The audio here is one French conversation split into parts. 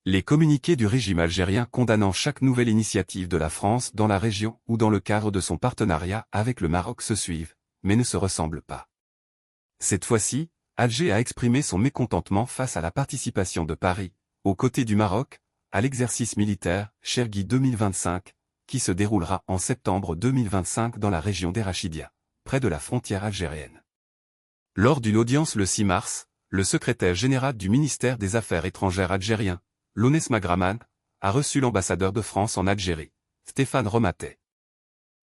Les communiqués du régime algérien condamnant chaque nouvelle initiative de la France dans la région ou dans le cadre de son partenariat avec le Maroc se suivent, mais ne se ressemblent pas. Cette fois-ci, Alger a exprimé son mécontentement face à la participation de Paris, aux côtés du Maroc, à l'exercice militaire Chergui 2025, qui se déroulera en septembre 2025 dans la région d'Erachidia, près de la frontière algérienne. Lors d'une audience le 6 mars, le secrétaire général du ministère des Affaires étrangères algérien, Lounès Magraman, a reçu l'ambassadeur de France en Algérie, Stéphane Romatet.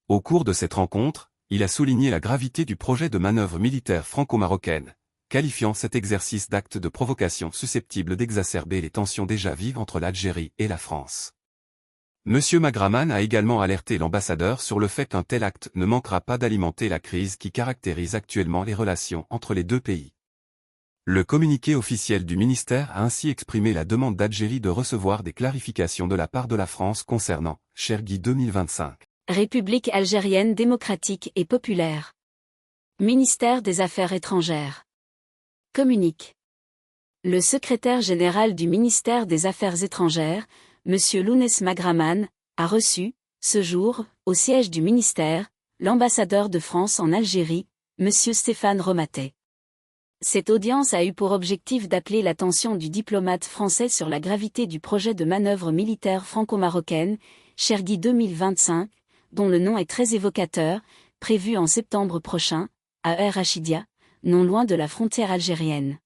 Au cours de cette rencontre, il a souligné la gravité du projet de manœuvre militaire franco-marocaine, qualifiant cet exercice d'acte de provocation susceptible d'exacerber les tensions déjà vives entre l'Algérie et la France. M. Magraman a également alerté l'ambassadeur sur le fait qu'un tel acte ne manquera pas d'alimenter la crise qui caractérise actuellement les relations entre les deux pays. Le communiqué officiel du ministère a ainsi exprimé la demande d'Algérie de recevoir des clarifications de la part de la France concernant Chergui 2025. République algérienne démocratique et populaire. Ministère des Affaires étrangères. Communique. Le secrétaire général du ministère des Affaires étrangères, M. Lounès Magraman, a reçu, ce jour, au siège du ministère, l'ambassadeur de France en Algérie, M. Stéphane Romatet. Cette audience a eu pour objectif d'appeler l'attention du diplomate français sur la gravité du projet de manœuvre militaire franco-marocaine, Chergui 2025, dont le nom est très évocateur, prévu en septembre prochain, à Erachidia, non loin de la frontière algérienne.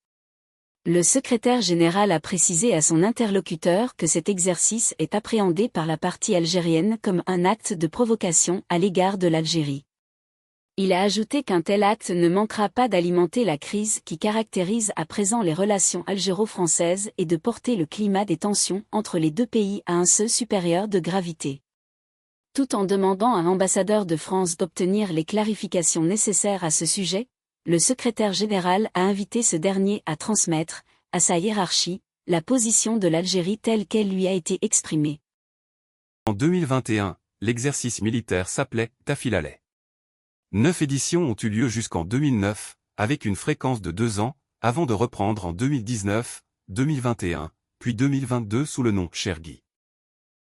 Le secrétaire général a précisé à son interlocuteur que cet exercice est appréhendé par la partie algérienne comme un acte de provocation à l'égard de l'Algérie. Il a ajouté qu'un tel acte ne manquera pas d'alimenter la crise qui caractérise à présent les relations algéro-françaises et de porter le climat des tensions entre les deux pays à un seuil supérieur de gravité. Tout en demandant à l'ambassadeur de France d'obtenir les clarifications nécessaires à ce sujet, le secrétaire général a invité ce dernier à transmettre, à sa hiérarchie, la position de l'Algérie telle qu'elle lui a été exprimée. En 2021, l'exercice militaire s'appelait Tafilaleh. 9 éditions ont eu lieu jusqu'en 2009, avec une fréquence de 2 ans, avant de reprendre en 2019, 2021, puis 2022 sous le nom Chergui.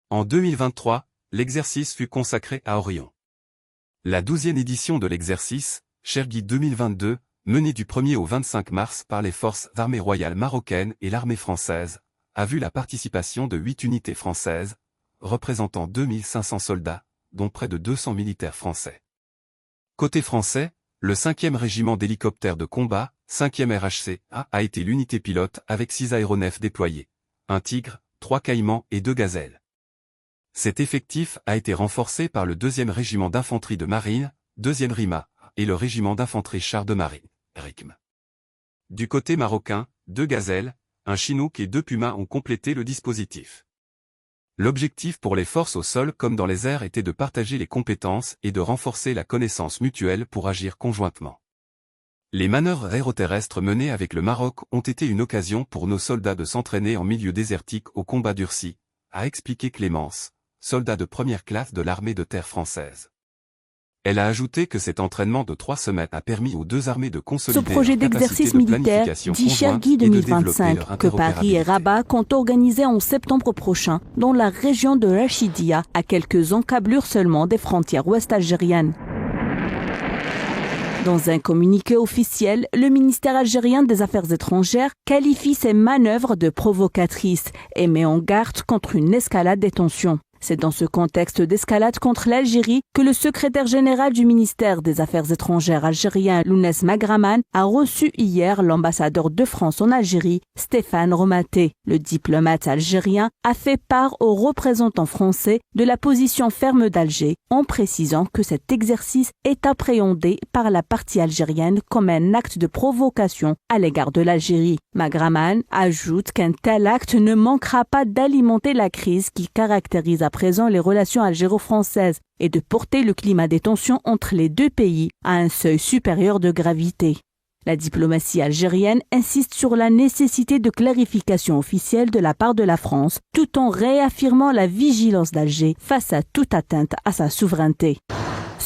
En 2023, l'exercice fut consacré à Orion. La 12e édition de l'exercice, Chergui 2022, menée du 1er au 25 mars par les forces armées royales marocaines et l'armée française, a vu la participation de 8 unités françaises, représentant 2500 soldats, dont près de 200 militaires français. Côté français, le 5e régiment d'hélicoptères de combat, 5e RHC-A, a été l'unité pilote avec 6 aéronefs déployés, un Tigre, 3 Caïmans et 2 Gazelles. Cet effectif a été renforcé par le 2e régiment d'infanterie de marine, 2e RIMA, et le régiment d'infanterie chars de marine, RICM. Du côté marocain, 2 Gazelles, un Chinook et 2 Pumas ont complété le dispositif. L'objectif pour les forces au sol comme dans les airs était de partager les compétences et de renforcer la connaissance mutuelle pour agir conjointement. Les manœuvres aéroterrestres menées avec le Maroc ont été une occasion pour nos soldats de s'entraîner en milieu désertique au combat durci, a expliqué Clémence, soldat de première classe de l'armée de terre française. Elle a ajouté que cet entraînement de 3 semaines a permis aux deux armées de consolider ce projet d'exercice militaire dit Chergui 2025 que Paris et Rabat comptent organiser en septembre prochain dans la région de Rachidia, à quelques encablures seulement des frontières ouest algériennes. Dans un communiqué officiel, le ministère algérien des Affaires étrangères qualifie ces manœuvres de provocatrices et met en garde contre une escalade des tensions. C'est dans ce contexte d'escalade contre l'Algérie que le secrétaire général du ministère des Affaires étrangères algérien, Lounès Magraman, a reçu hier l'ambassadeur de France en Algérie, Stéphane Romatet. Le diplomate algérien a fait part aux représentants français de la position ferme d'Alger, en précisant que cet exercice est appréhendé par la partie algérienne comme un acte de provocation à l'égard de l'Algérie. Magraman ajoute qu'un tel acte ne manquera pas d'alimenter la crise qui caractérise à présent les relations algéro-françaises et de porter le climat des tensions entre les deux pays à un seuil supérieur de gravité. La diplomatie algérienne insiste sur la nécessité de clarification officielle de la part de la France, tout en réaffirmant la vigilance d'Alger face à toute atteinte à sa souveraineté.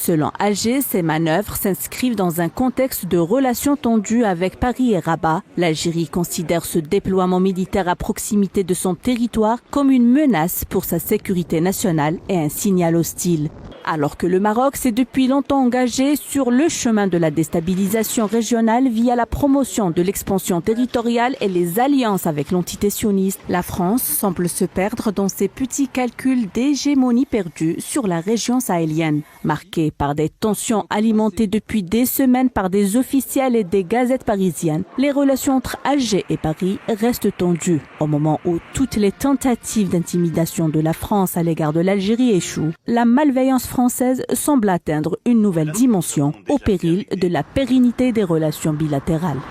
Selon Alger, ces manœuvres s'inscrivent dans un contexte de relations tendues avec Paris et Rabat. L'Algérie considère ce déploiement militaire à proximité de son territoire comme une menace pour sa sécurité nationale et un signal hostile. Alors que le Maroc s'est depuis longtemps engagé sur le chemin de la déstabilisation régionale via la promotion de l'expansion territoriale et les alliances avec l'entité sioniste, la France semble se perdre dans ses petits calculs d'hégémonie perdue sur la région sahélienne. Marquée par des tensions alimentées depuis des semaines par des officiels et des gazettes parisiennes, les relations entre Alger et Paris restent tendues. Au moment où toutes les tentatives d'intimidation de la France à l'égard de l'Algérie échouent, la malveillance française semble atteindre une nouvelle dimension au péril de la pérennité des relations bilatérales.